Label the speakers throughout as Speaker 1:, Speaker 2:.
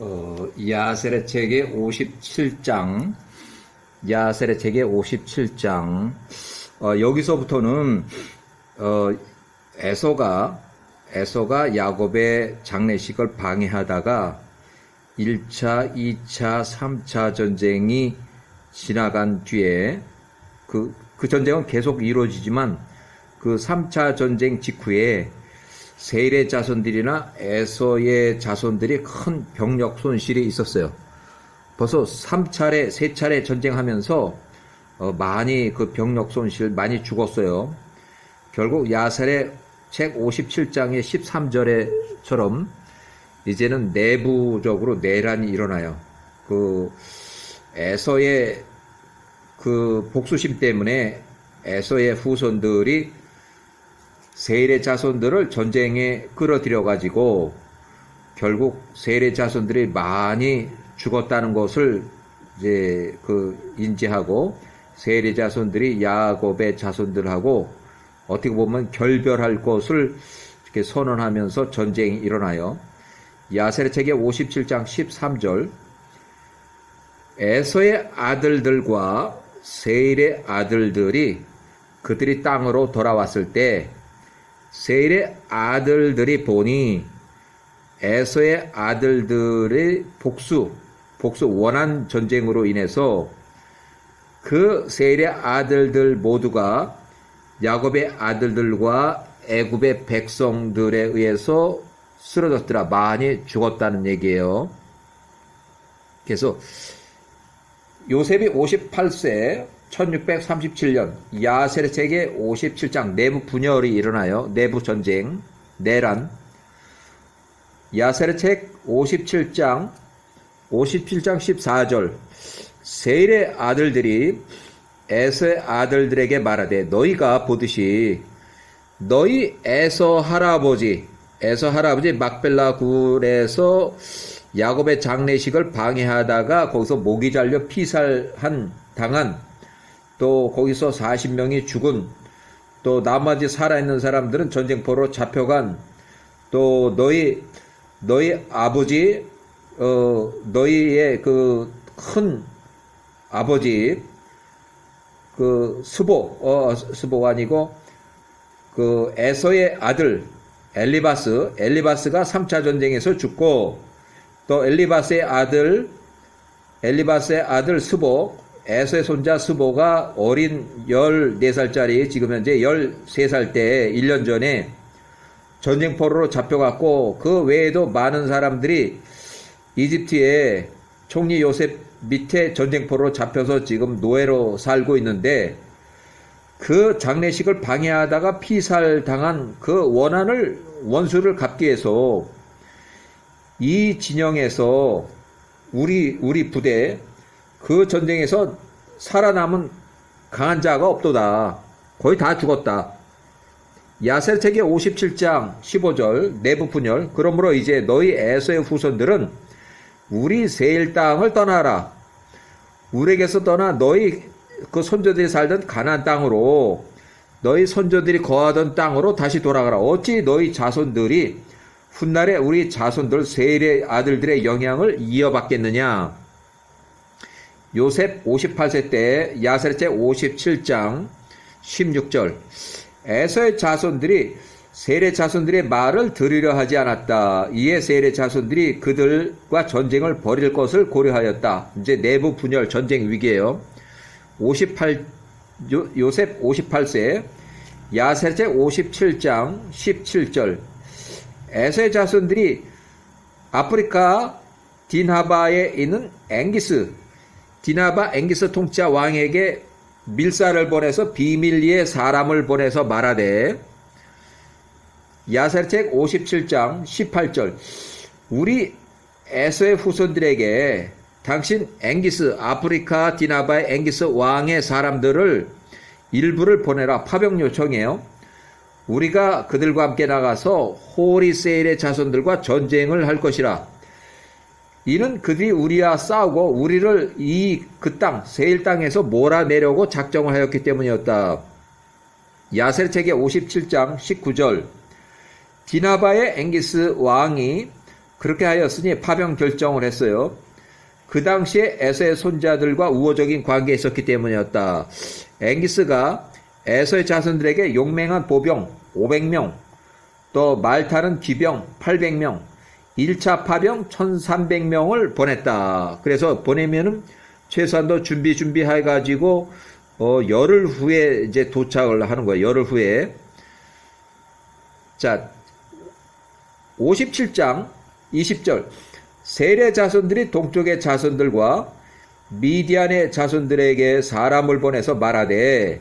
Speaker 1: 야셀의 책의 57장, 야셀의 책의 57장, 여기서부터는, 에서가 야곱의 장례식을 방해하다가 1차, 2차, 3차 전쟁이 지나간 뒤에 그 전쟁은 계속 이루어지지만 그 3차 전쟁 직후에 세일의 자손들이나 에서의 자손들이 큰 병력 손실이 있었어요. 벌써 3차례 전쟁하면서 많이 그 병력 손실 많이 죽었어요. 결국 야셀의 책 57장의 13절에처럼 이제는 내부적으로 내란이 일어나요. 그 에서의 그 복수심 때문에 에서의 후손들이 세일의 자손들을 전쟁에 끌어들여 가지고 결국 세일의 자손들이 많이 죽었다는 것을 이제 인지하고 세일의 자손들이 야곱의 자손들하고 어떻게 보면 결별할 것을 이렇게 선언하면서 전쟁이 일어나요. 야셀의 책의 57장 13절, 에서의 아들들과 세일의 아들들이 그들이 땅으로 돌아왔을 때 세일의 아들들이 보니 에서의 아들들의 복수 원한 전쟁으로 인해서 그 세일의 아들들 모두가 야곱의 아들들과 애굽의 백성들에 의해서 쓰러졌더라. 많이 죽었다는 얘기예요. 그래서 요셉이 58세 1637년 야셀의 책의 57장 내부 분열이 일어나요. 내부 전쟁, 내란. 야셀의 책 57장 14절, 세일의 아들들이 에서의 아들들에게 말하되 너희가 보듯이 너희 에서 할아버지 막벨라 굴에서 야곱의 장례식을 방해하다가 거기서 목이 잘려 당한 또 거기서 40명이 죽은 또 나머지 살아있는 사람들은 전쟁포로 잡혀간 또 너희 아버지 너희의 그 큰 아버지 그 스보가 아니고 그 에서의 아들 엘리바스가 3차 전쟁에서 죽고 또 엘리바스의 아들 스보, 에서의 손자 스보가 어린 14살짜리 지금 현재 13살 때 1년 전에 전쟁포로로 잡혀갔고 그 외에도 많은 사람들이 이집트의 총리 요셉 밑에 전쟁포로로 잡혀서 지금 노예로 살고 있는데 그 장례식을 방해하다가 피살당한 그 원수를 갚기 위해서 이 진영에서 우리 부대 그 전쟁에서 살아남은 강한 자가 없도다. 거의 다 죽었다. 야셀 책의 57장 15절 내부 분열. 그러므로 이제 너희 에서의 후손들은 우리 세일 땅을 떠나라. 우리에게서 떠나 너희 그 손자들이 살던 가나안 땅으로 너희 손자들이 거하던 땅으로 다시 돌아가라. 어찌 너희 자손들이 훗날에 우리 자손들 세일의 아들들의 영향을 이어받겠느냐. 요셉 58세 때 야셀의 책 57장 16절, 에서의 자손들이 세일의 자손들의 말을 들으려 하지 않았다. 이에 세일의 자손들이 그들과 전쟁을 벌일 것을 고려하였다. 이제 내부 분열 전쟁 위기예요. 요셉 58세 야셀의 책 57장 17절, 에서의 자손들이 아프리카 디나바에 있는 앵기스 통치자 왕에게 밀사를 보내서 비밀리에 사람을 보내서 말하되, 야셀의 책 57장 18절, 우리 에서의 후손들에게 당신 아프리카 디나바의 앵기스 왕의 사람들을 일부를 보내라. 파병 요청해요. 우리가 그들과 함께 나가서 호리 세일의 자손들과 전쟁을 할 것이라. 이는 그들이 우리와 싸우고 우리를 그 땅 세일 땅에서 몰아내려고 작정을 하였기 때문이었다. 야셀의 책의 57장 19절, 디나바의 앵기스 왕이 그렇게 하였으니 파병 결정을 했어요. 그 당시에 에서의 손자들과 우호적인 관계에 있었기 때문이었다. 앵기스가 에서의 자손들에게 용맹한 보병 500명, 또 말타는 기병 800명, 1차 파병 1300명을 보냈다. 그래서 보내면은 최소한도 준비해가지고 열흘 후에 이제 도착을 하는 거예요. 열흘 후에. 자, 57장 20절. 셀의 자손들이 동쪽의 자손들과 미디안의 자손들에게 사람을 보내서 말하되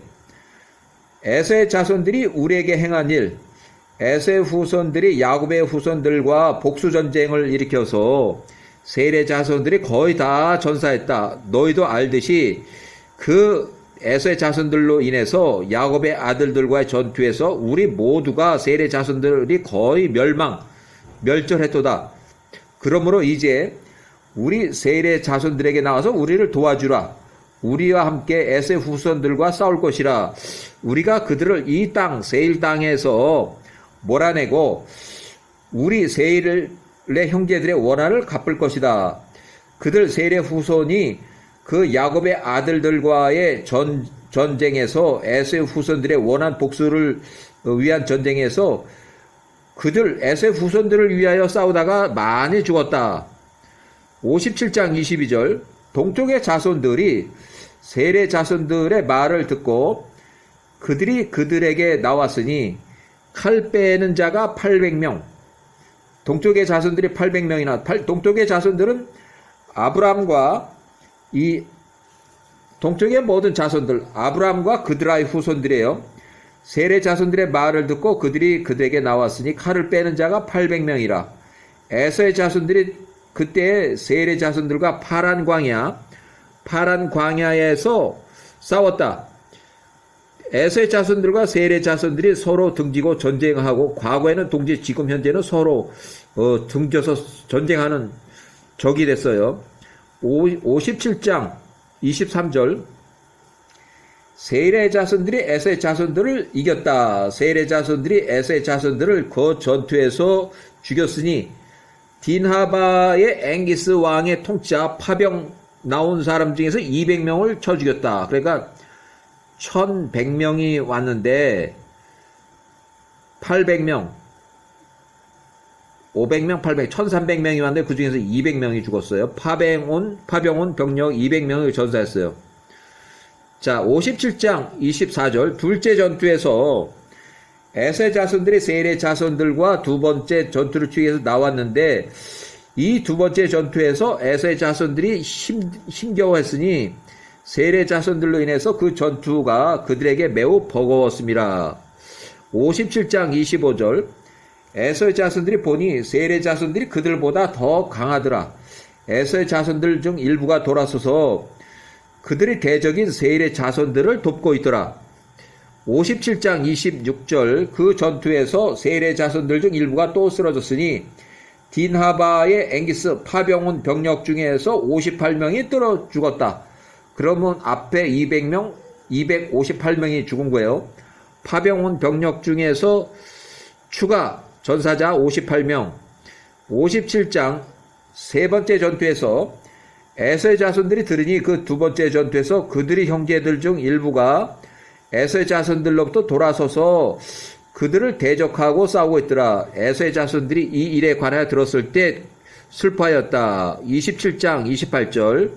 Speaker 1: 에서의 자손들이 우리에게 행한 일, 에서의 후손들이 야곱의 후손들과 복수전쟁을 일으켜서 셀의 자손들이 거의 다 전사했다. 너희도 알듯이 그 에서의 자손들로 인해서 야곱의 아들들과의 전투에서 우리 모두가 셀의 자손들이 거의 멸절했도다. 그러므로 이제 우리 셀의 자손들에게 나와서 우리를 도와주라. 우리와 함께 에서의 후손들과 싸울 것이라. 우리가 그들을 이 땅 세일 땅에서 몰아내고 우리 세일의 형제들의 원한을 갚을 것이다. 그들 셀의 후손이 그 야곱의 아들들과의 전쟁에서 에서의 후손들의 원한 복수를 위한 전쟁에서 그들 에서의 후손들을 위하여 싸우다가 많이 죽었다. 57장 22절. 동쪽의 자손들이 셀의 자손들의 말을 듣고 그들이 그들에게 나왔으니 칼 빼는 자가 800명. 동쪽의 자손들이 800명이나 동쪽의 자손들은 아브람과 이 동쪽의 모든 자손들 아브람과 그들의 후손들이에요. 셀의 자손들의 말을 듣고 그들이 그들에게 나왔으니 칼을 빼는 자가 800명이라. 에서의 자손들이 그때 셀의 자손들과 파란 광야에서 싸웠다. 에서의 자손들과 셀의 자손들이 서로 등지고 전쟁하고 과거에는 동지 지금 현재는 서로 등져서 전쟁하는 적이 됐어요. 57장 23절. 셀의 자손들이 에서의 자손들을 이겼다. 셀의 자손들이 에서의 자손들을 그 전투에서 죽였으니 딘하바의 앵기스 왕의 통치자 파병 나온 사람 중에서 200명을 쳐 죽였다. 그러니까 1100명이 왔는데 800명 500명, 800, 1300명이 왔는데 그 중에서 200명이 죽었어요. 파병 온 병력 200명을 전사했어요. 자, 57장 24절. 둘째 전투에서 에서의 자손들이 셀의 자손들과 두 번째 전투를 치기 위해서 나왔는데 이 두 번째 전투에서 에서의 자손들이 힘겨워했으니 셀의 자손들로 인해서 그 전투가 그들에게 매우 버거웠습니다. 57장 25절. 에서의 자손들이 보니 셀의 자손들이 그들보다 더 강하더라. 에서의 자손들 중 일부가 돌아서서 그들이 대적인 셀의 자손들을 돕고 있더라. 57장 26절. 그 전투에서 셀의 자손들 중 일부가 또 쓰러졌으니 딘하바의 앵기스 파병 온 병력 중에서 58명이 떨어 죽었다. 그러면 앞에 200명, 258명이 죽은 거예요. 파병 온 병력 중에서 추가 전사자 58명. 57장 세 번째 전투에서 에서의 자손들이 들으니 그 두 번째 전투에서 그들의 형제들 중 일부가 에서의 자손들로부터 돌아서서 그들을 대적하고 싸우고 있더라. 에서의 자손들이 이 일에 관하여 들었을 때 슬퍼하였다. 27장 28절.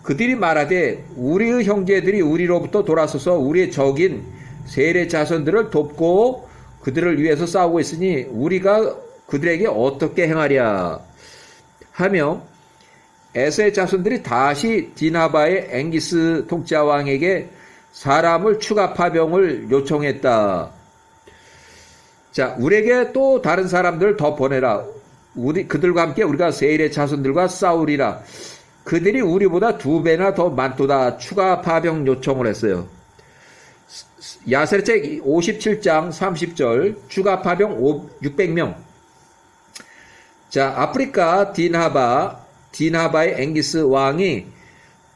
Speaker 1: 그들이 말하되 우리의 형제들이 우리로부터 돌아서서 우리의 적인 셀의 자손들을 돕고 그들을 위해서 싸우고 있으니 우리가 그들에게 어떻게 행하랴 하며 에서의 자손들이 다시 디나바의 앵기스 통치자 왕에게 사람을 추가 파병을 요청했다. 자, 우리에게 또 다른 사람들 더 보내라. 그들과 함께 우리가 셀의 자손들과 싸우리라. 그들이 우리보다 2배나 더 많도다. 추가 파병 요청을 했어요. 야세르책 57장 30절. 추가 파병 600명. 자, 아프리카 디나바의 앵기스 왕이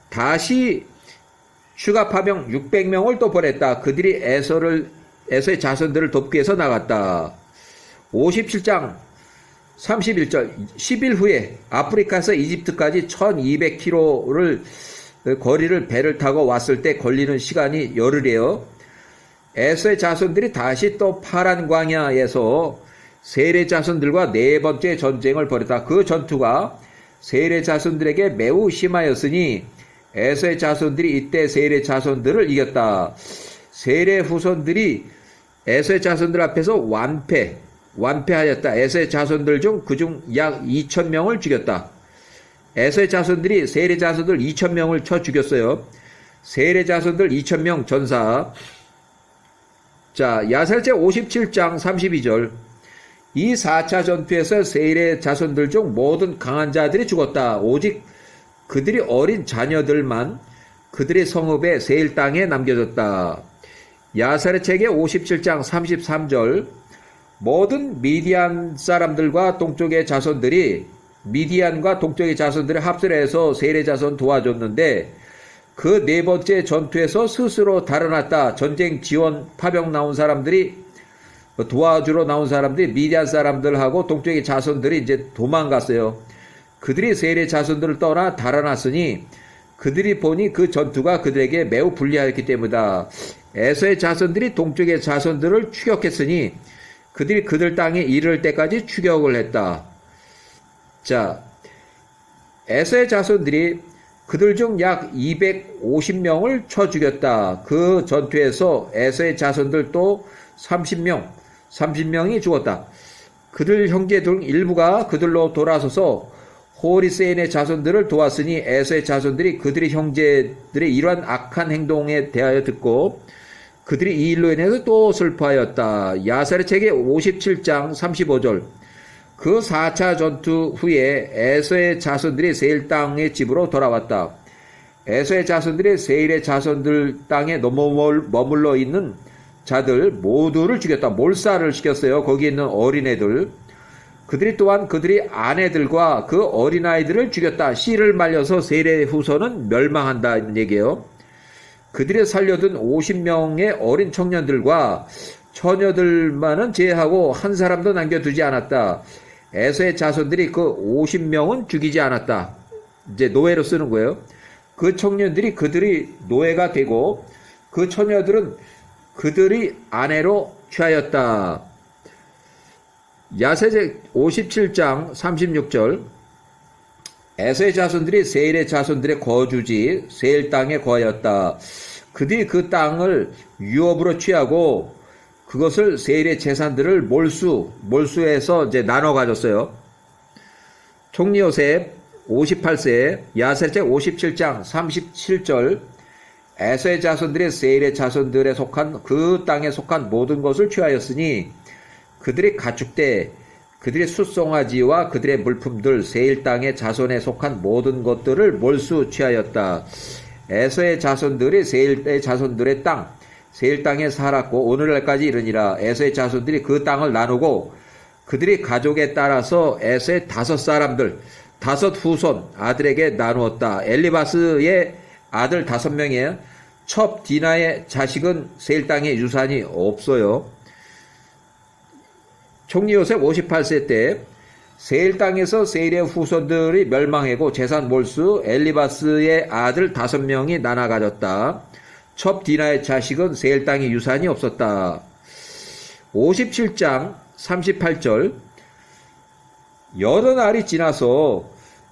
Speaker 1: 다시 추가 파병 600명을 또 보냈다. 그들이 에서의 자손들을 돕기 위해서 나갔다. 57장 31절 10일 후에 아프리카에서 이집트까지 1200km를 거리를 배를 타고 왔을 때 걸리는 시간이 열흘이에요. 에서의 자손들이 다시 또 파란 광야에서 세례 자손들과 네 번째 전쟁을 벌였다. 그 전투가 세례 자손들에게 매우 심하였으니 에서의 자손들이 이때 세례 자손들을 이겼다. 세례 후손들이 에서의 자손들 앞에서 완패하였다. 에서의 자손들 중 그중 약 2,000명을 죽였다. 에서의 자손들이 세례 자손들 2,000명을 쳐 죽였어요. 세례 자손들 2,000명 전사. 자, 야살제 57장 32절. 이 4차 전투에서 세례 자손들 중 모든 강한 자들이 죽었다. 오직 그들이 어린 자녀들만 그들의 성읍의 세일 땅에 남겨졌다. 야살의 책의 57장 33절. 모든 미디안 사람들과 동쪽의 자손들이 미디안과 동쪽의 자손들이 합세를 해서 세례 자손 도와줬는데 그 네 번째 전투에서 스스로 달아났다. 전쟁 지원 파병 나온 사람들이 도와주러 나온 사람들이 미디안 사람들하고 동쪽의 자손들이 이제 도망갔어요. 그들이 세례 자손들을 떠나 달아났으니 그들이 보니 그 전투가 그들에게 매우 불리하였기 때문이다. 에서의 자손들이 동쪽의 자손들을 추격했으니 그들이 그들 땅에 이를 때까지 추격을 했다. 자, 에서의 자손들이 그들 중 약 250명을 쳐 죽였다. 그 전투에서 에서의 자손들 또 30명이 죽었다. 그들 형제들 일부가 그들로 돌아서서 호리세인의 자손들을 도왔으니 에서의 자손들이 그들의 형제들의 이러한 악한 행동에 대하여 듣고 그들이 이 일로 인해서 또 슬퍼하였다. 야살의 책의 57장 35절. 그 4차 전투 후에 에서의 자손들이 세일 땅의 집으로 돌아왔다. 에서의 자손들이 세일의 자손들 땅에 머물러 있는 자들 모두를 죽였다. 몰살을 시켰어요. 거기 있는 어린애들. 그들이 또한 그들의 아내들과 그 어린아이들을 죽였다. 씨를 말려서 세례 후손은 멸망한다는 얘기예요. 그들이 살려둔 50명의 어린 청년들과 처녀들만은 제하고 한 사람도 남겨두지 않았다. 에서의 자손들이 그 50명은 죽이지 않았다. 이제 노예로 쓰는 거예요. 그 청년들이 그들이 노예가 되고 그 처녀들은 그들이 아내로 취하였다. 야세제 57장 36절. 에서의 자손들이 세일의 자손들의 거주지 세일 땅에 거하였다. 그들이 그 땅을 유업으로 취하고 그것을 세일의 재산들을 몰수해서 이제 나눠 가졌어요. 총리 요셉 58세 야셀제 57장 37절. 에서의 자손들이 세일의 자손들에 속한 그 땅에 속한 모든 것을 취하였으니 그들이 가축대 그들의 숫송아지와 그들의 물품들 세일 땅의 자손에 속한 모든 것들을 몰수 취하였다. 에서의 자손들이 세일의 자손들의 땅 세일 땅에 살았고 오늘날까지 이르니라. 에서의 자손들이 그 땅을 나누고 그들이 가족에 따라서 에서의 5 후손 아들에게 나누었다. 엘리바스의 아들 5명이에요. 첩 디나의 자식은 세일 땅에 유산이 없어요. 총리 요셉 58세 때 세일 땅에서 세일의 후손들이 멸망하고 재산 몰수 엘리바스의 아들 5명이 나눠 가졌다. 첩 디나의 자식은 세일 땅에 유산이 없었다. 57장 38절. 여러 날이 지나서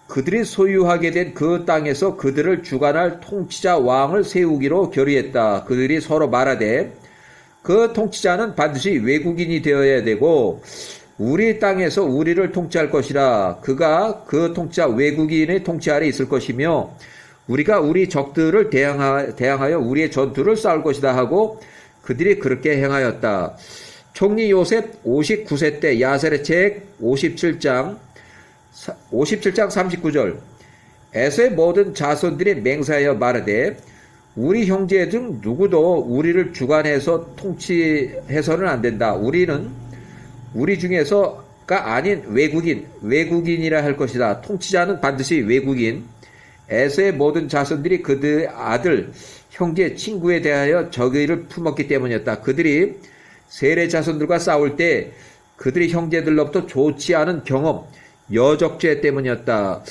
Speaker 1: 그들이 소유하게 된 그 땅에서 그들을 주관할 통치자 왕을 세우기로 결의했다. 그들이 서로 말하되 그 통치자는 반드시 외국인이 되어야 되고 우리 땅에서 우리를 통치할 것이라. 그가 그 통치자 외국인의 통치 아래 있을 것이며 우리가 우리 적들을 대항하여 우리의 전투를 싸울 것이다 하고 그들이 그렇게 행하였다. 총리 요셉 59세 때 야셀의 책 57장 39절. 에서의 모든 자손들이 맹세하여 말하되 우리 형제 중 누구도 우리를 주관해서 통치해서는 안 된다. 우리는 우리 중에서가 아닌 외국인이라 할 것이다. 통치자는 반드시 외국인. 에서의 모든 자손들이 그들의 아들, 형제, 친구에 대하여 적의를 품었기 때문이었다. 그들이 세례 자손들과 싸울 때 그들의 형제들로부터 좋지 않은 경험, 여적죄 때문이었다.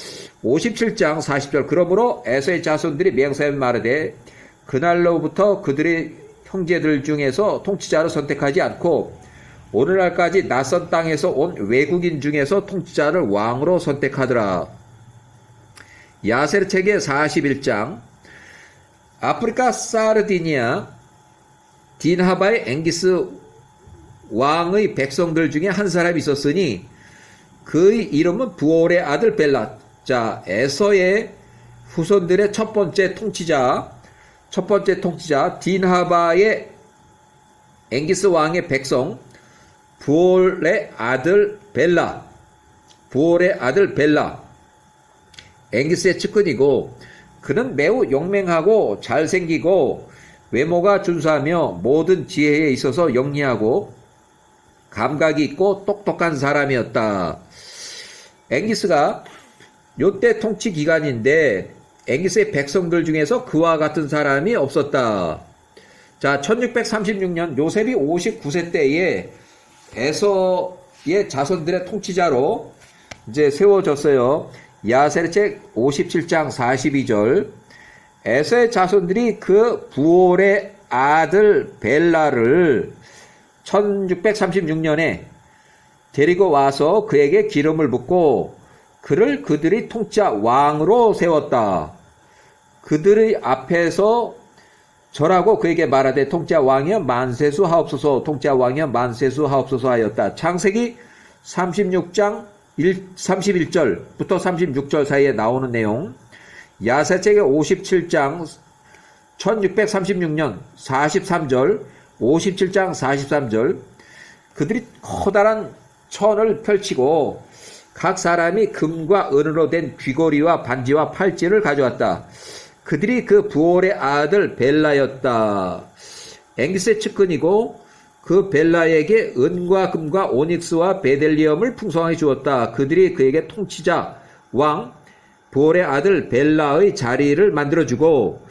Speaker 1: 57장 40절 그러므로 에서의 자손들이 맹세하여 말하되 그날로부터 그들의 형제들 중에서 통치자를 선택하지 않고 오늘날까지 낯선 땅에서 온 외국인 중에서 통치자를 왕으로 선택하더라. 야셀 책의 41장 아프리카 사르디니아 딘하바의 앵기스 왕의 백성들 중에 한 사람이 있었으니 그의 이름은 부올의 아들 벨라. 자, 에서의 후손들의 첫 번째 통치자 딘하바의 앵기스 왕의 백성 부올의 아들 벨라. 앵기스의 측근이고 그는 매우 용맹하고 잘생기고 외모가 준수하며 모든 지혜에 있어서 영리하고 감각이 있고 똑똑한 사람이었다. 앵기스가 요때 통치 기간인데 앵기스의 백성들 중에서 그와 같은 사람이 없었다. 자, 1636년 요셉이 59세 때에 에서의 자손들의 통치자로 이제 세워졌어요. 야셀 책 57장 42절 에서의 자손들이 그 부올의 아들 벨라를 1636년에 데리고 와서 그에게 기름을 붓고 그를 그들이 통치자 왕으로 세웠다. 그들의 앞에서 절하고 그에게 말하되 통치자 왕이여 만세수 하옵소서 하였다. 창세기 36장 31절부터 36절 사이에 나오는 내용. 야세책의 57장 1636년 43절 57장 43절 그들이 커다란 천을 펼치고 각 사람이 금과 은으로 된 귀걸이와 반지와 팔찌를 가져왔다. 그들이 그 부올의 아들 벨라였다. 앵기스의 측근이고 그 벨라에게 은과 금과 오닉스와 베델리엄을 풍성하게 주었다. 그들이 그에게 통치자 왕 부올의 아들 벨라의 자리를 만들어주고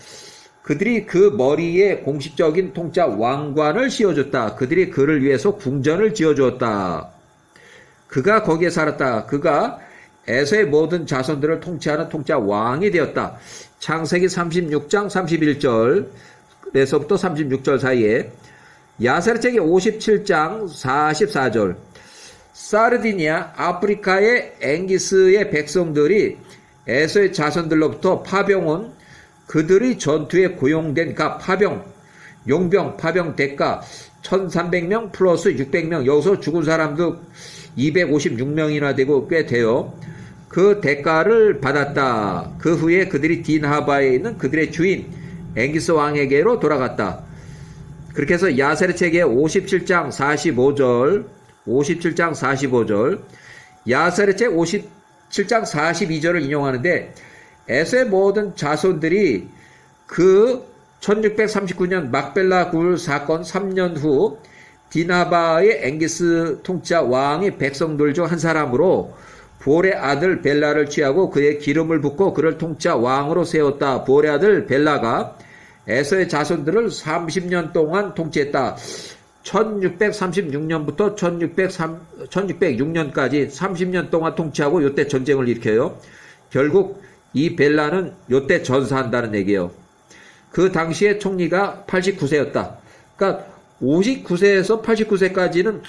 Speaker 1: 그들이 그 머리에 공식적인 통치자 왕관을 씌워줬다. 그들이 그를 위해서 궁전을 지어주었다. 그가 거기에 살았다. 그가 에서의 모든 자손들을 통치하는 통치자 왕이 되었다. 창세기 36장 31절에서부터 36절 사이에 야셀 책의 57장 44절 사르디니아 아프리카의 앵기스의 백성들이 에서의 자손들로부터 파병온 그들이 전투에 고용된 각 파병, 용병, 파병 대가 1300명 플러스 600명 여기서 죽은 사람도 256명이나 되고 꽤 돼요. 그 대가를 받았다. 그 후에 그들이 딘하바에 있는 그들의 주인 앵기스 왕에게로 돌아갔다. 그렇게 해서 야셀의 책의 57장 45절 야셀의 책 57장 42절을 인용하는데 에서의 모든 자손들이 그 1639년 막벨라 굴 사건 3년 후 디나바의 앵기스 통치자 왕이 백성들 중 한 사람으로 부올의 아들 벨라를 취하고 그의 기름을 붓고 그를 통치자 왕으로 세웠다. 부올의 아들 벨라가 에서의 자손들을 30년 동안 통치했다. 1636년부터 1606년까지 30년 동안 통치하고 요때 전쟁을 일으켜요. 결국 이 벨라는 요때 전사한다는 얘기예요. 그 당시에 총리가 89세였다. 그러니까 59세에서 89세까지는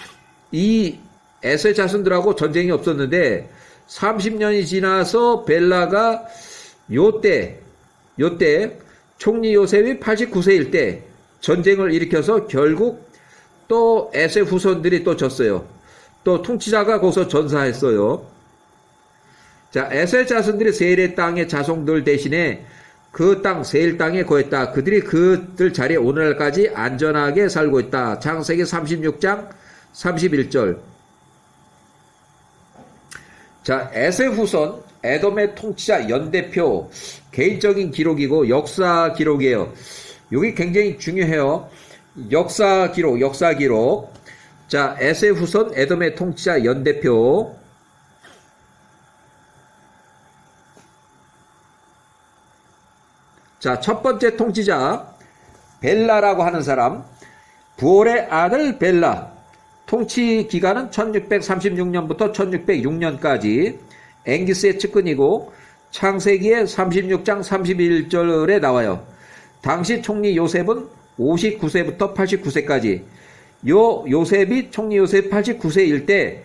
Speaker 1: 이 에서의 자손들하고 전쟁이 없었는데 30년이 지나서 벨라가 요때 총리 요셉이 89세일 때 전쟁을 일으켜서 결국 또 에서의 후손들이 또 졌어요. 또 통치자가 거기서 전사했어요. 자, 에서의 자손들이 세일의 땅의 자손들 대신에 그 땅 세일 땅에 거했다. 그들이 그들 자리에 오늘날까지 안전하게 살고 있다. 창세기 36장 31절. 자, 에서의 후손 에돔의 통치자 연대표 개인적인 기록이고 역사 기록이에요. 이게 굉장히 중요해요. 역사 기록. 자, 에서의 후손 에돔의 통치자 연대표. 자, 첫 번째 통치자 벨라라고 하는 사람, 부올의 아들 벨라. 통치 기간은 1636년부터 1606년까지 앵기스의 측근이고 창세기의 36장 31절에 나와요. 당시 총리 요셉은 59세부터 89세까지. 요셉이 총리 요셉 89세일 때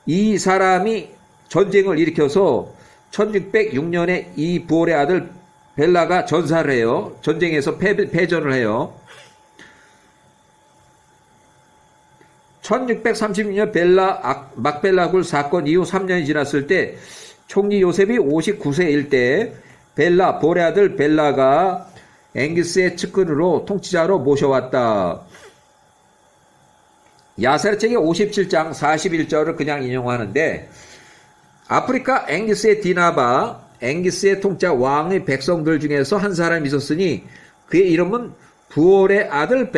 Speaker 1: 이 사람이 전쟁을 일으켜서 1606년에 이 부올의 아들 벨라가 전사를 해요. 전쟁에서 패전을 해요. 1636년 막벨라 굴 사건 이후 3년이 지났을 때 총리 요셉이 59세일 때 부올의 아들 벨라가 앵기스의 측근으로 통치자로 모셔왔다. 야사랴 책의 57장 41절을 그냥 인용하는데 아프리카 앵기스의 디나바, 앵기스의 통치자 왕의 백성들 중에서 한 사람이 있었으니 그의 이름은 부올의 아들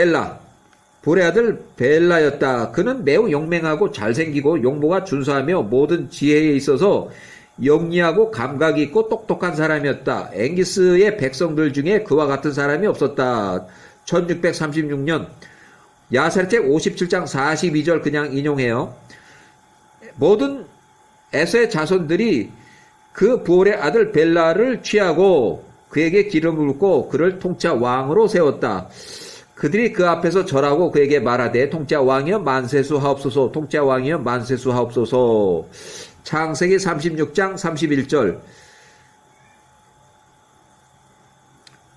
Speaker 1: 벨라였다. 그는 매우 용맹하고 잘생기고 용모가 준수하며 모든 지혜에 있어서 영리하고 감각이 있고 똑똑한 사람이었다. 앵기스의 백성들 중에 그와 같은 사람이 없었다. 1636년 야사랴 책 57장 42절 그냥 인용해요. 모든 에서의 자손들이 그 부올의 아들 벨라를 취하고 그에게 기름을 붓고 그를 통치자 왕으로 세웠다. 그들이 그 앞에서 절하고 그에게 말하되 통치자 왕이여 만세수 하옵소서, 통치자 왕이여 만세수 하옵소서. 창세기 36장 31절.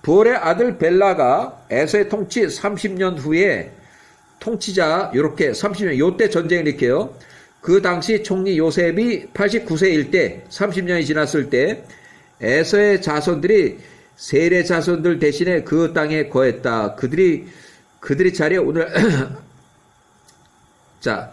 Speaker 1: 부올의 아들 벨라가 에서의 통치 30년 후에 통치자 요렇게 30년 요때 전쟁을 일으켜요. 그 당시 총리 요셉이 89세일 때 30년이 지났을 때 에서의 자손들이 셀의 자손들 대신에 그 땅에 거했다. 그들이 차례 오늘 자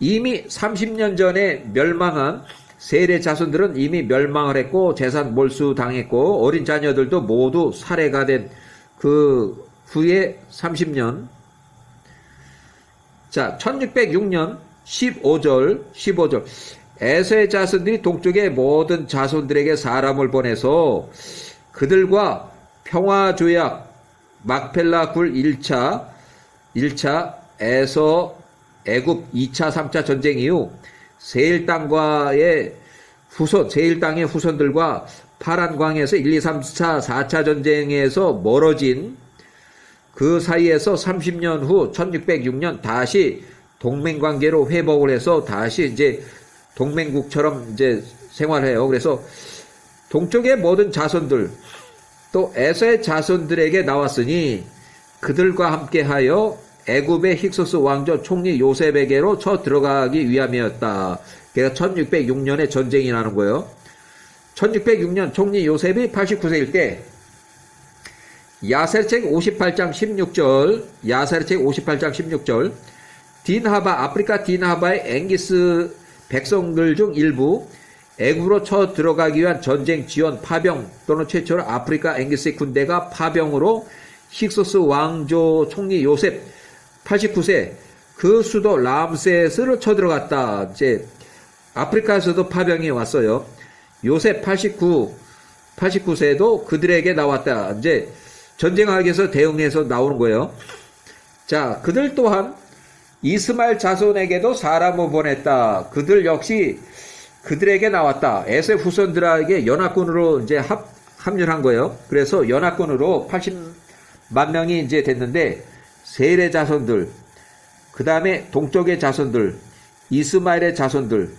Speaker 1: 이미 30년 전에 멸망한 셀의 자손들은 이미 멸망을 했고 재산 몰수당했고 어린 자녀들도 모두 살해가 된 그 후에 30년. 자 1606년 15절 에서의 자손들이 동쪽의 모든 자손들에게 사람을 보내서 그들과 평화조약 막펠라 굴 1차 에서 애굽 2차 3차 전쟁 이후 세일 땅의 후손들과 파란광에서 1, 2, 3, 4차 전쟁에서 멀어진 그 사이에서 30년 후 1606년 다시 동맹관계로 회복을 해서 다시 이제 동맹국처럼 이제 생활해요. 그래서 동쪽의 모든 자손들 또 에서의 자손들에게 나왔으니 그들과 함께하여 애굽의 힉소스 왕조 총리 요셉에게로 쳐 들어가기 위함이었다. 그래서 1606년에 전쟁이 나는 거예요. 1606년 총리 요셉이 89세일 때 야사랴 책 58장 16절 아프리카 디나바의 앵기스 백성들 중 일부 애굽으로 쳐 들어가기 위한 전쟁 지원 파병 또는 최초로 아프리카 앵기스의 군대가 파병으로 힉소스 왕조 총리 요셉 89세 그 수도 람세스를 쳐 들어갔다. 이제 아프리카에서도 파병이 왔어요. 요셉 89세도 그들에게 나왔다. 이제 전쟁하기 위해서 대응해서 나오는 거예요. 자, 그들 또한 이스마엘 자손에게도 사람을 보냈다. 그들 역시 그들에게 나왔다. 에서의 후손들에게 연합군으로 이제 합류한 거예요. 그래서 연합군으로 80만 명이 이제 됐는데 셀의 자손들, 그 다음에 동쪽의 자손들, 이스마엘의 자손들,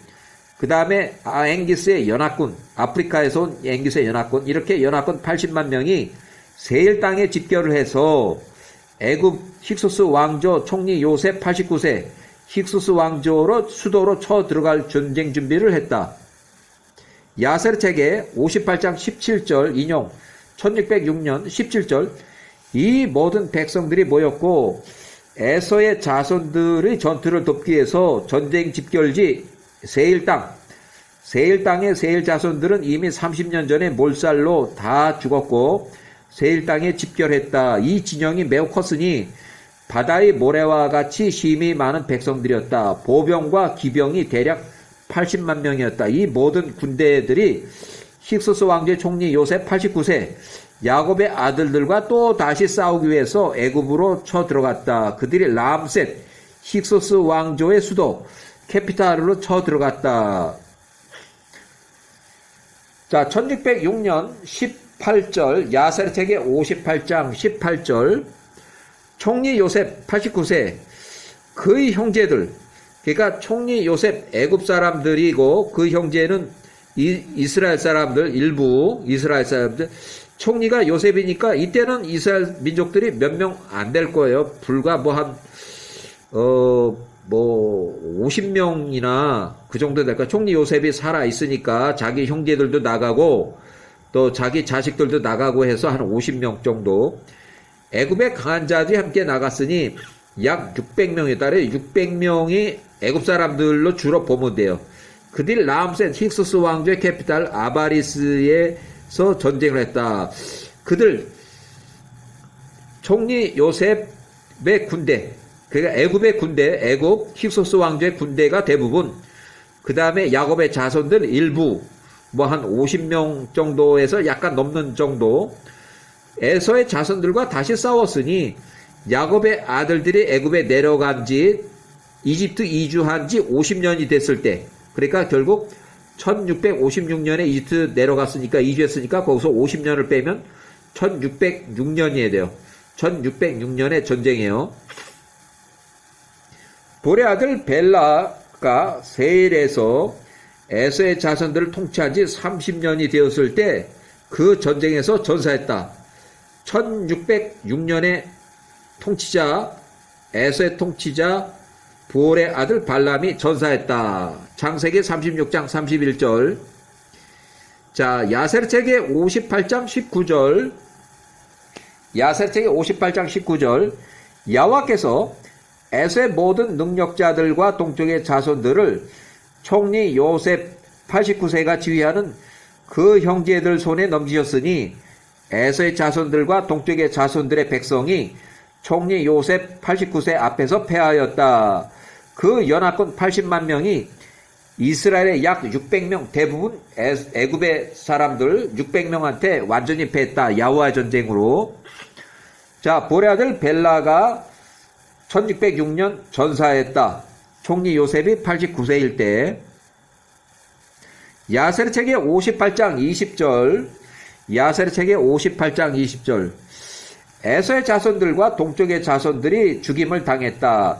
Speaker 1: 그 다음에 앵기스의 연합군, 아프리카에서 온 앵기스의 연합군, 이렇게 연합군 80만 명이 세일 땅에 집결을 해서 애굽 힉소스 왕조 총리 요셉 89세 힉소스 왕조로 수도로 쳐 들어갈 전쟁 준비를 했다. 야사랴 책의 58장 17절 인용 1606년 17절 이 모든 백성들이 모였고 에서의 자손들의 전투를 돕기 위해서 전쟁 집결지 세일 땅의 세일 자손들은 이미 30년 전에 몰살로 다 죽었고 세일 땅에 집결했다. 이 진영이 매우 컸으니 바다의 모래와 같이 힘이 많은 백성들이었다. 보병과 기병이 대략 80만 명이었다. 이 모든 군대들이 힉소스 왕조의 총리 요셉 89세 야곱의 아들들과 또 다시 싸우기 위해서 애굽으로 쳐 들어갔다. 그들이 람셋 힉소스 왕조의 수도 캐피탈로 쳐들어갔다. 자, 1606년 18절 야세르책의 58장 18절 총리 요셉 89세 그의 형제들, 그러니까 총리 요셉 애굽 사람들이고 그 형제는 이스라엘 사람들, 일부 이스라엘 사람들. 총리가 요셉이니까 이때는 이스라엘 민족들이 몇 명 안 될 거예요. 불과 50명이나 그 정도 될 거예요. 총리 요셉이 살아 있으니까 자기 형제들도 나가고 또 자기 자식들도 나가고 해서 한 50명 정도. 애굽의 강한 자들이 함께 나갔으니 약 600명에 따라 600명이 애굽 사람들로 주로 보면 돼요. 그들이 라암센 힉소스 왕조의 캐피탈 아바리스에서 전쟁을 했다. 그들 총리 요셉의 군대, 그러니까 애굽의 군대, 애굽 힉소스 왕조의 군대가 대부분, 그 다음에 야곱의 자손들 일부, 한 50명 정도에서 약간 넘는 정도, 에서의 자손들과 다시 싸웠으니 야곱의 아들들이 애굽에 내려간 지 이집트 이주한 지 50년이 됐을 때, 그러니까 결국 1656년에 이집트 내려갔으니까 이주했으니까 거기서 50년을 빼면 1606년이 돼요. 1606년의 전쟁이에요. 볼의 아들 벨라가 세일에서 에서의 자손들을 통치한 지 30년이 되었을 때 그 전쟁에서 전사했다. 1606년에 통치자, 에서의 통치자 부올의 아들 발람이 전사했다. 창세기 36장 31절. 자, 야세르책의 58장 19절. 야세르책의 58장 19절. 야와께서 에서의 모든 능력자들과 동쪽의 자손들을 총리 요셉 89세가 지휘하는 그 형제들 손에 넘기셨으니 에서의 자손들과 동쪽의 자손들의 백성이 총리 요셉 89세 앞에서 패하였다. 그 연합군 80만 명이 이스라엘의 약 600명, 대부분 애굽의 사람들 600명한테 완전히 패했다. 야후와의 전쟁으로. 자, 볼의 아들 벨라가 1606년 전사했다. 총리 요셉이 89세일 때. 야세르책의 58장 20절. 야세르책의 58장 20절. 에서의 자손들과 동쪽의 자손들이 죽임을 당했다.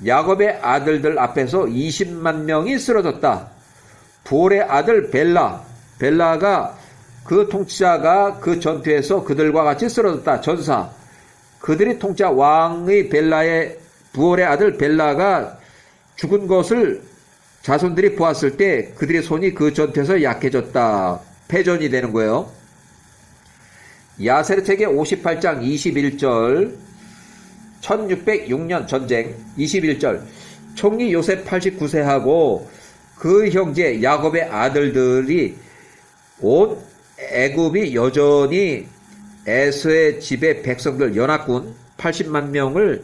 Speaker 1: 야곱의 아들들 앞에서 20만 명이 쓰러졌다. 부올의 아들 벨라가 그 통치자가 그 전투에서 그들과 같이 쓰러졌다. 전사. 그들이 통치자 왕의 부올의 아들 벨라가 죽은 것을 자손들이 보았을 때 그들의 손이 그 전투에서 약해졌다. 패전이 되는 거예요. 야세르책의 58장 21절. 1606년 전쟁 21절. 총리 요셉 89세하고 그 형제 야곱의 아들들이 온 애굽이 여전히 에서의 집의 백성들 연합군 80만 명을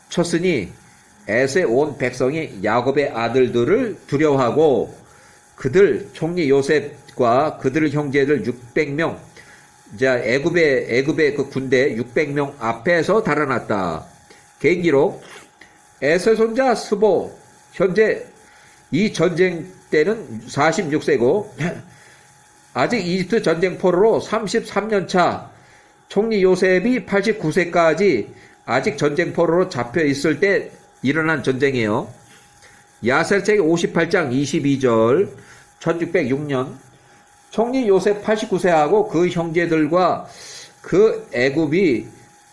Speaker 1: 쳤으니 에서의 온 백성이 야곱의 아들들을 두려워하고 그들 총리 요셉과 그들 형제들 600명, 자, 애굽의 그 군대 600명 앞에서 달아났다. 개인기록. 에서 손자 스보, 현재 이 전쟁 때는 46세고, 아직 이집트 전쟁 포로로 33년 차, 총리 요셉이 89세까지 아직 전쟁 포로로 잡혀 있을 때 일어난 전쟁이에요. 야세르책 58장 22절, 1606년, 총리 요셉 89세하고 그 형제들과 그 애굽이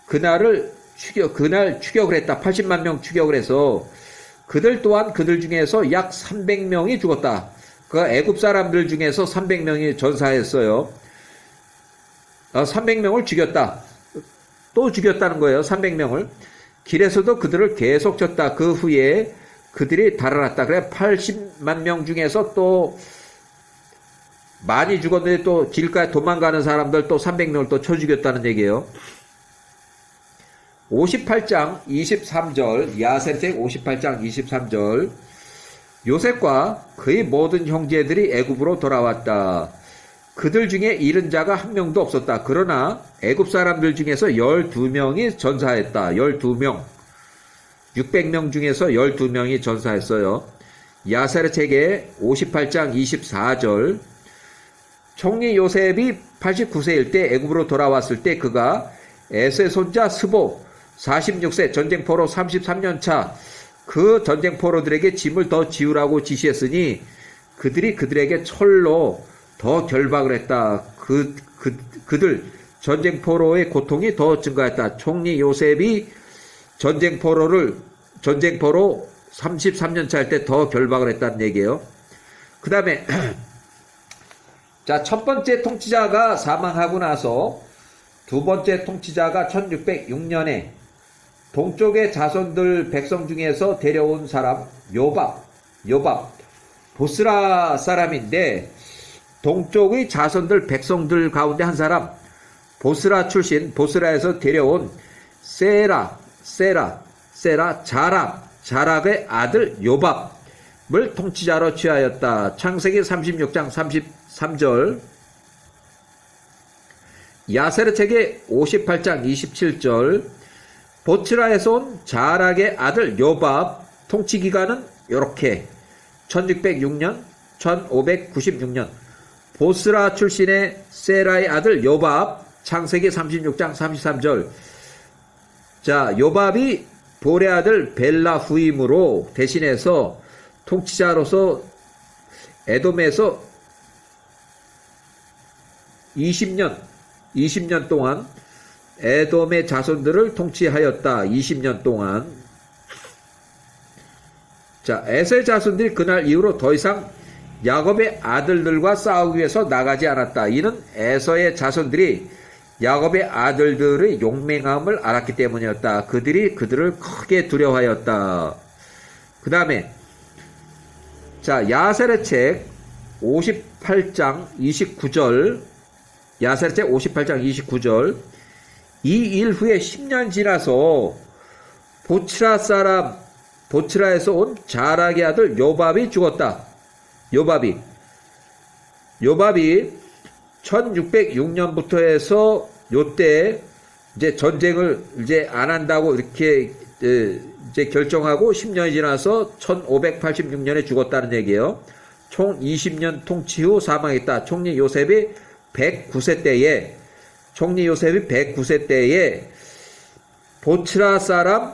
Speaker 1: 그날 추격을 했다. 80만 명 추격을 해서 그들 또한 그들 중에서 약 300명이 죽었다. 그 애굽 사람들 중에서 300명이 전사했어요. 300명을 죽였다. 또 죽였다는 거예요. 300명을. 길에서도 그들을 계속 쳤다. 그 후에 그들이 달아났다. 그래 80만 명 중에서 또 많이 죽었는데 또 길가에 도망가는 사람들 또 300명을 또 쳐 죽였다는 얘기예요. 58장 23절, 야세르책 58장 23절. 요셉과 그의 모든 형제들이 애굽으로 돌아왔다. 그들 중에 잃은 자가 한 명도 없었다. 그러나 애굽 사람들 중에서 12명이 전사했다. 12명. 600명 중에서 12명이 전사했어요. 야세르책의 58장 24절. 총리 요셉이 89세일 때 애굽으로 돌아왔을 때 그가 에서의 손자 스보 46세 전쟁포로 33년 차 그 전쟁포로들에게 짐을 더 지우라고 지시했으니 그들이 그들에게 철로 더 결박을 했다. 그들 전쟁포로의 고통이 더 증가했다. 총리 요셉이 전쟁포로 33년 차 할 때 더 결박을 했다는 얘기예요. 그 다음에 자, 첫 번째 통치자가 사망하고 나서 두 번째 통치자가 1606년에 동쪽의 자손들 백성 중에서 데려온 사람 요밥 보스라 사람인데 동쪽의 자손들 백성들 가운데 한 사람 보스라 출신 보스라에서 데려온 자락의 아들 요밥을 통치자로 취하였다. 창세기 36장 33절 야세르책의 58장 27절 보츠라에서 온 자락의 아들 요밥 통치기간은 이렇게 1606년 1596년 보스라 출신의 세라의 아들 요밥 창세기 36장 33절 자 요밥이 볼의 아들 벨라 후임으로 대신해서 통치자로서 에돔에서 20년 동안 에돔의 자손들을 통치하였다. 20년 동안. 자, 에서의 자손들이 그날 이후로 더 이상 야곱의 아들들과 싸우기 위해서 나가지 않았다. 이는 에서의 자손들이 야곱의 아들들의 용맹함을 알았기 때문이었다. 그들이 그들을 크게 두려워하였다. 그 다음에 자 야세르책 58장 29절 야세르책 58장 29절 이 일 후에 10년 지나서 보츠라에서 온 자락의 아들 요밥이 죽었다. 요밥이 1606년부터 해서 요때 이제 전쟁을 이제 안 한다고 이렇게 이제 결정하고 10년이 지나서 1586년에 죽었다는 얘기예요. 총 20년 통치 후 사망했다. 총리 요셉이 109세 때에 보츠라 사람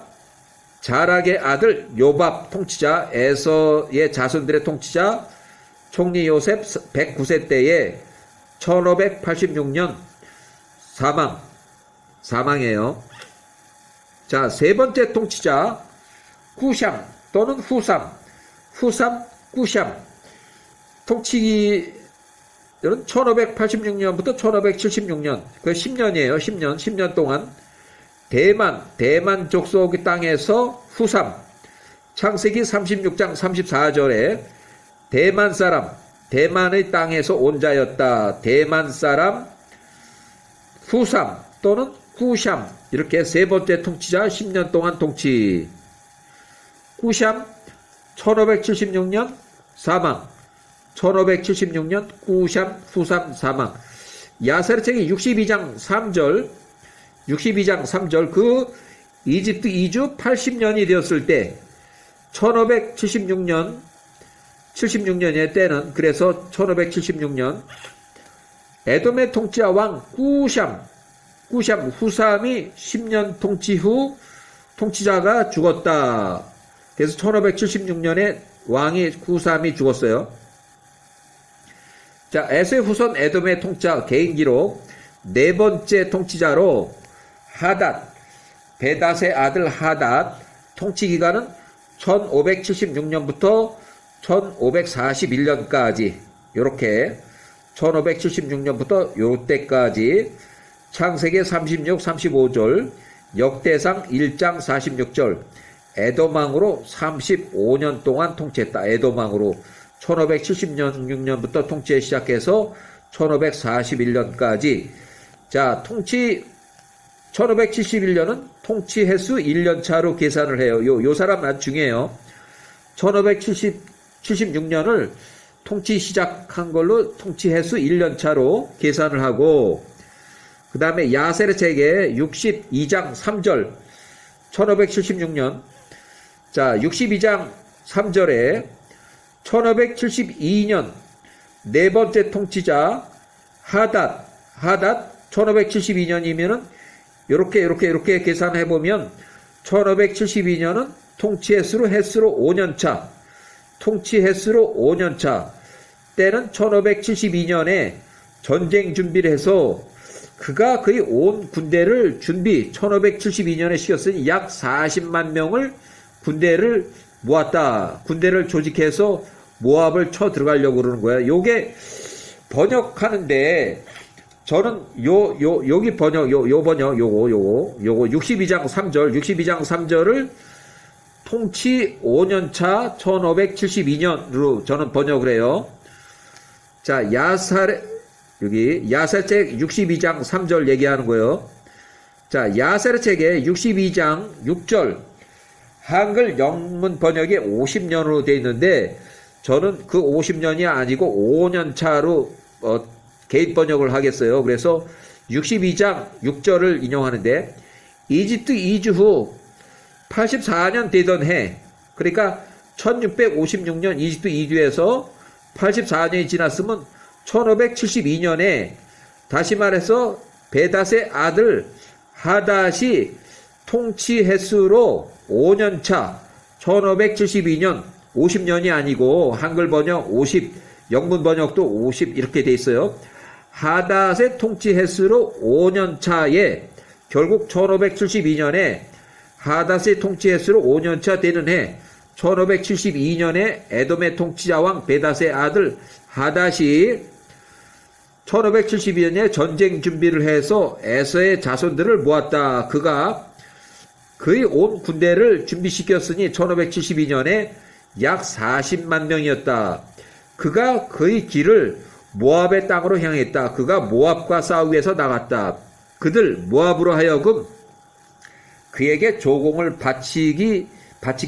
Speaker 1: 자락의 아들 요밥 통치자 에서의 자손들의 통치자 총리 요셉 109세 때에 1586년 사망해요. 자, 세 번째 통치자 쿠샴 또는 후삼 쿠샴 통치기는 1586년부터 1576년 그 10년이에요. 10년 동안 대만 족속의 땅에서 후삼 창세기 36장 34절에 대만의 땅에서 온 자였다. 대만 사람 후삼 또는 쿠샴 이렇게 세 번째 통치자 10년 동안 통치. 쿠샴 1576년 사망 1576년 쿠샴 후삼 사망. 야세르책이 62장 3절 그 이집트 이주 80년이 되었을 때 1576년의 때는 그래서 1576년 에돔의 통치자 왕 쿠샴 후삼이 10년 통치 후 통치자가 죽었다. 그래서 1576년에 왕이 후삼이 죽었어요. 자, 에서의 후손 에돔의 통치자 개인기록 네 번째 통치자로 베닷의 아들 하닷 통치기간은 1576년부터 1541년까지 요렇게 1576년부터 요때까지 창세기 36, 35절 역대상 1장 46절 에돔왕으로 35년 동안 통치했다. 에돔왕으로 1576년부터 통치에 시작해서 1541년까지 자 통치 1571년은 통치 횟수 1년 차로 계산을 해요. 요 사람 아주 중요해요. 1576년을 통치 시작한 걸로 통치 횟수 1년 차로 계산을 하고 그 다음에 야세르책의 62장 3절 1576년 자, 62장 3절에 1572년 네 번째 통치자 하닷 1572년이면은 이렇게 계산해 보면 1572년은 통치 횟수로 5년차, 통치 횟수로 5년차. 때는 1572년에 전쟁 준비를 해서 그가 거의 온 군대를 1572년에 시켰으니 약 40만 명을 군대를 모았다. 군대를 조직해서 모압을 쳐 들어가려고 그러는 거야. 요게 번역하는데 저는 여기 번역, 요거 62장 3절을 통치 5년차 1572년으로 저는 번역을 해요. 자, 여기 야살책 62장 3절 얘기하는 거예요. 자, 야살책의 62장 6절 한글 영문 번역이 50년으로 되어 있는데 저는 그 50년이 아니고 5년 차로 개인 번역을 하겠어요. 그래서 62장 6절을 인용하는데 이집트 이주 후 84년 되던 해, 그러니까 1656년 이집트 이주해서 84년이 지났으면 1572년에 다시 말해서 베닷의 아들 하닷이 통치 횟수로 5년차 1572년 50년이 아니고 한글 번역 50, 영문 번역도 50 이렇게 돼 있어요. 하닷의 통치 횟수로 5년차에 결국 1572년에 하닷의 통치 횟수로 5년차 되는 해 1572년에 에돔의 통치자왕 베닷의 아들 하닷이 1572년에 전쟁 준비를 해서 에서의 자손들을 모았다. 그가 거의 온 군대를 준비시켰으니 1572년에 약 40만 명이었다. 그가 그의 길을 모압의 땅으로 향했다. 그가 모압과 싸우기 위해서 나갔다. 그들 모압으로 하여금 그에게 조공을 바치게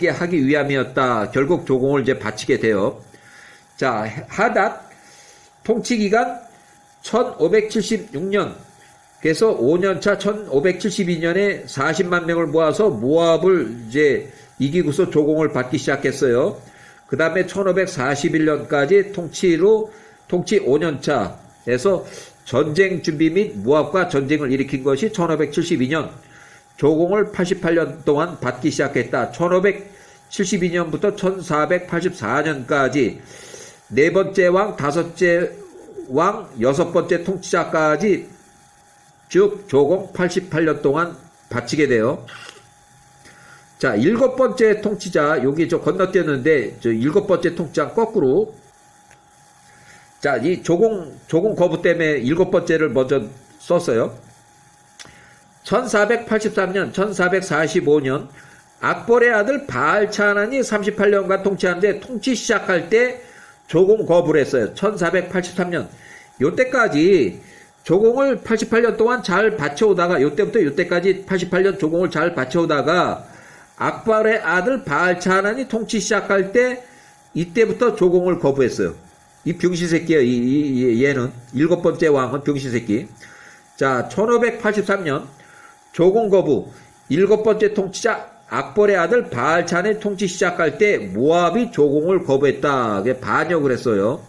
Speaker 1: 하기 위함이었다. 결국 조공을 이제 바치게 돼요. 자, 하닷 통치기간 1576년, 그래서 5년차 1572년에 40만 명을 모아서 모압을 이제 이기고서 조공을 받기 시작했어요. 그 다음에 1541년까지 통치 5년차 해서 전쟁 준비 및 모압과 전쟁을 일으킨 것이 1572년, 조공을 88년 동안 받기 시작했다. 1572년부터 1484년까지 네 번째 왕, 다섯째 왕, 여섯 번째 통치자까지 쭉 조공 88년 동안 바치게 돼요. 자, 일곱 번째 통치자, 여기 저 건너뛰었는데, 일곱 번째 통치자 거꾸로. 자, 이 조공 거부 때문에 일곱 번째를 먼저 썼어요. 1483년, 1445년, 악볼의 아들 바알차난이 38년간 통치하는데, 통치 시작할 때 조공 거부를 했어요. 1483년. 요때까지 조공을 88년 동안 잘 바쳐오다가, 요때까지 88년 조공을 잘 바쳐오다가, 악볼의 아들 바알차난이 통치 시작할 때, 이때부터 조공을 거부했어요. 이 병신새끼야, 얘는. 일곱 번째 왕은 병신새끼. 자, 1583년, 조공 거부, 일곱 번째 통치자, 악볼의 아들 바알차난이 통치 시작할 때, 모압이 조공을 거부했다. 반역을 했어요.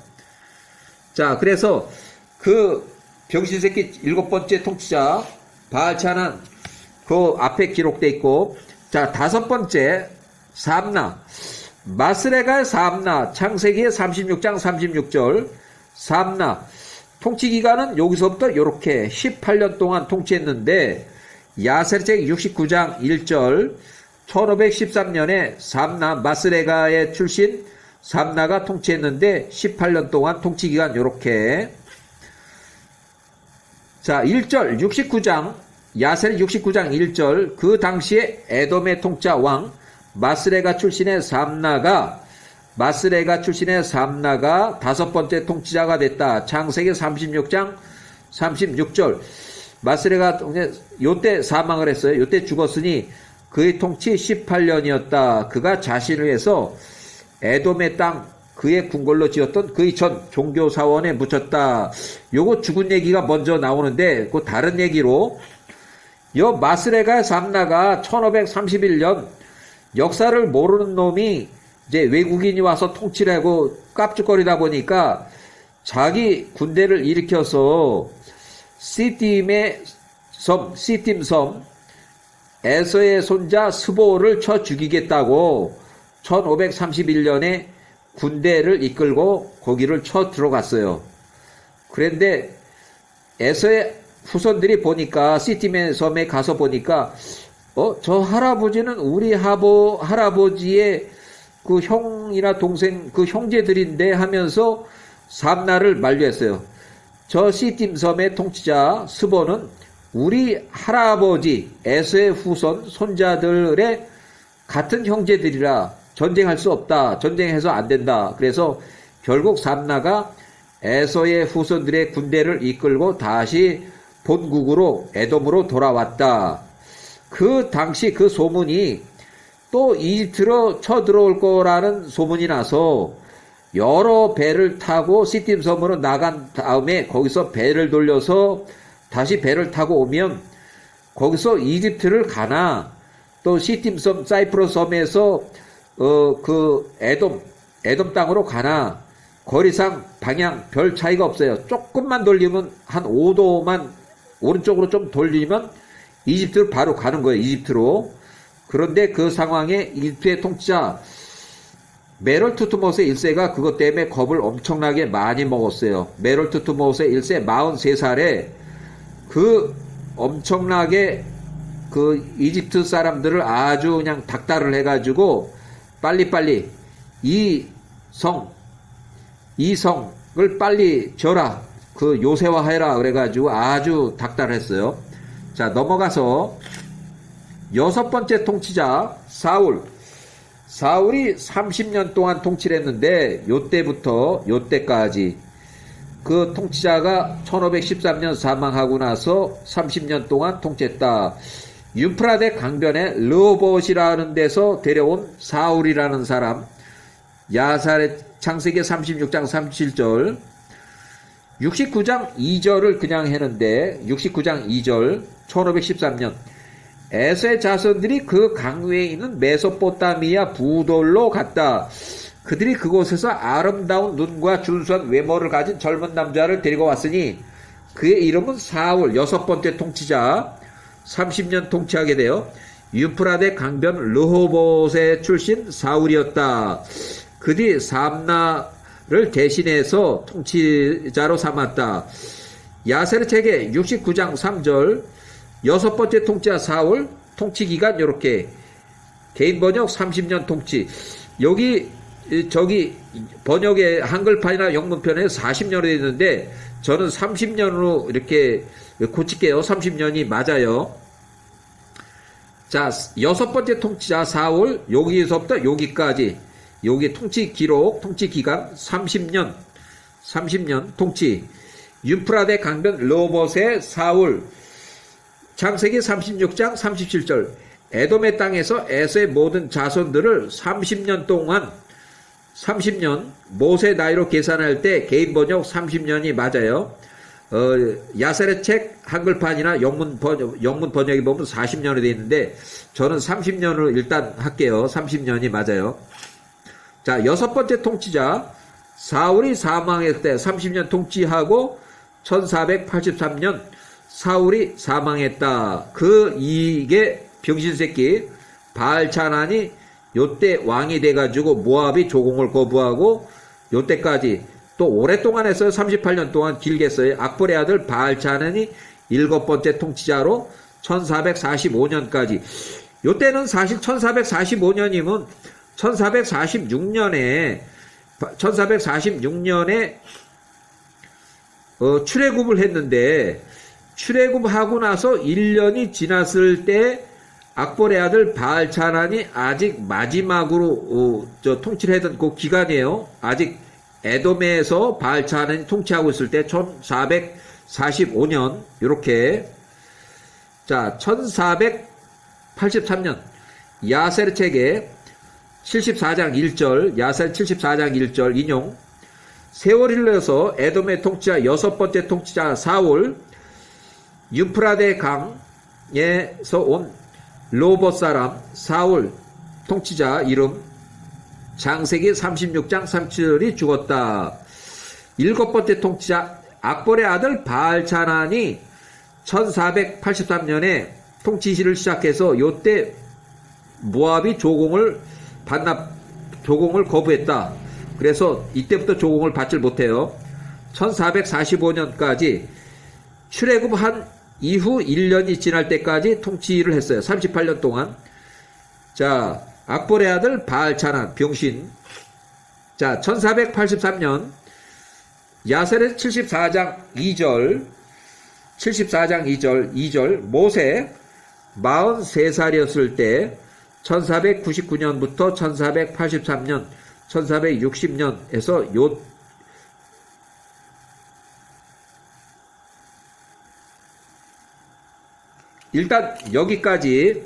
Speaker 1: 자, 그래서, 그 병신새끼 일곱 번째 통치자, 바알차난, 그 앞에 기록돼 있고, 자, 다섯 번째, 삼나. 마스레가 삼나, 창세기의 36장 36절, 삼나. 통치기간은 여기서부터 이렇게 18년 동안 통치했는데, 야셀책 69장 1절, 1513년에 삼나, 마스레가의 출신 삼나가 통치했는데, 18년 동안 통치기간 이렇게. 자, 1절, 69장, 야셀 69장 1절, 그 당시에 에돔의 통치자 왕 마스레가 출신의 삼나가 다섯 번째 통치자가 됐다. 창세기 36장 36절. 마스레가 요때 사망을 했어요. 요때 죽었으니 그의 통치 18년이었다. 그가 자신을 위해서 에돔의 땅, 그의 궁궐로 지었던 그의 전 종교사원에 묻혔다. 요거 죽은 얘기가 먼저 나오는데, 그 다른 얘기로, 요 마스레가 삼나가 1531년 역사를 모르는 놈이 이제 외국인이 와서 통치를 하고 깝죽거리다 보니까 자기 군대를 일으켜서 시딤의 섬, 에서의 손자 스보를 쳐 죽이겠다고 1531년에 군대를 이끌고 거기를 쳐 들어갔어요. 그런데 에서의 후손들이 보니까 시딤의 섬에 가서 보니까 저 할아버지는 우리 할아버지의 그 형이나 동생 그 형제들인데 하면서 삼나를 만류했어요. 저 시딤 섬의 통치자 스보는 우리 할아버지 에서의 후손 손자들의 같은 형제들이라 전쟁할 수 없다. 전쟁해서 안 된다. 그래서 결국 삼나가 에서의 후손들의 군대를 이끌고 다시 본국으로 에돔으로 돌아왔다. 그 당시 그 소문이 또 이집트로 쳐들어올 거라는 소문이 나서 여러 배를 타고 시딤 섬으로 나간 다음에 거기서 배를 돌려서 다시 배를 타고 오면 거기서 이집트를 가나 또 시딤 섬 사이프러스 섬에서 그 에돔 땅으로 가나 거리상 방향 별 차이가 없어요. 조금만 돌리면 한 5도만 오른쪽으로 좀 돌리면 이집트로 바로 가는 거예요. 이집트로. 그런데 그 상황에 이집트의 통치자 메롤투트모세 1세가 그것 때문에 겁을 엄청나게 많이 먹었어요. 메롤투트모세 1세 43살에 그 엄청나게 그 이집트 사람들을 아주 그냥 닥달을 해가지고 빨리빨리 이 성을 빨리 져라. 그 요새화해라. 그래가지고 아주 닥달을 했어요. 자, 넘어가서 여섯 번째 통치자 사울이 30년 동안 통치를 했는데 요때부터 요때까지 그 통치자가 1513년 사망하고 나서 30년 동안 통치했다. 유프라데 강변에 르호봇이라는 데서 데려온 사울이라는 사람, 야사렛 창세기 36장 37절 69장 2절을 그냥 했는데 69장 2절 1513년 에서의 자손들이 그 강위에 있는 메소포타미아 부돌로 갔다. 그들이 그곳에서 아름다운 눈과 준수한 외모를 가진 젊은 남자를 데리고 왔으니 그의 이름은 사울, 여섯 번째 통치자, 30년 통치하게 되어 유프라데 강변 르호봇의 출신 사울이었다. 그들이 삼나를 대신해서 통치자로 삼았다. 야세르 책의 69장 3절 여섯 번째 통치자 사울, 통치기간 요렇게 개인 번역 30년 통치. 여기 저기 번역의 한글판이나 영문편에 40년이 있는데 저는 30년으로 이렇게 고칠게요. 30년이 맞아요. 자, 여섯 번째 통치자 사울, 여기서부터 여기까지 여기 통치 기록, 통치 기간 30년 통치. 유프라데 강변 르호봇의 사울, 창세기 36장 37절 에돔의 땅에서 에서의 모든 자손들을 30년 모세 나이로 계산할 때 개인 번역 30년이 맞아요. 야세렛 책 한글판이나 영문 번역에 보면 40년이 되어 있는데 저는 30년으로 일단 할게요. 30년이 맞아요. 자, 여섯 번째 통치자 사울이 사망했을 때 30년 통치하고 1483년 사울이 사망했다. 이게 병신새끼 바알차난이 요때 왕이 돼가지고 모압이 조공을 거부하고 요때까지 또 오랫동안 했어요. 38년 동안 길게 했어요. 악볼의 아들 바알차난이 일곱 번째 통치자로 1445년까지. 요때는 사실 1445년이면 1446년에 출애굽을 했는데 출애굽하고 나서 1년이 지났을 때 악볼의 아들 바알차난이 아직 마지막으로 통치를 했던 그 기간이에요. 아직 에돔에서 바알차난이 통치하고 있을 때 1445년 이렇게. 자, 1483년 야세르 책에 74장 1절 야세르 74장 1절 인용. 세월이 흘러서 에돔의 통치자 여섯 번째 통치자 사울, 유프라데 강에서 온 르호봇 사람 사울, 통치자 이름 장세기 36장 37절이 죽었다. 일곱 번째 통치자 악볼의 아들 바알차난이 1483년에 통치시를 시작해서 요때 모압이 조공을 거부했다. 그래서 이때부터 조공을 받질 못해요. 1445년까지 출애굽한 이후 1년이 지날 때까지 통치를 했어요. 38년 동안. 자, 악볼의 아들 바알차난 병신. 자, 1483년 야세렛 74장 2절 모세 43살이었을 때 1499년부터 1483년 1460년에서 일단 여기까지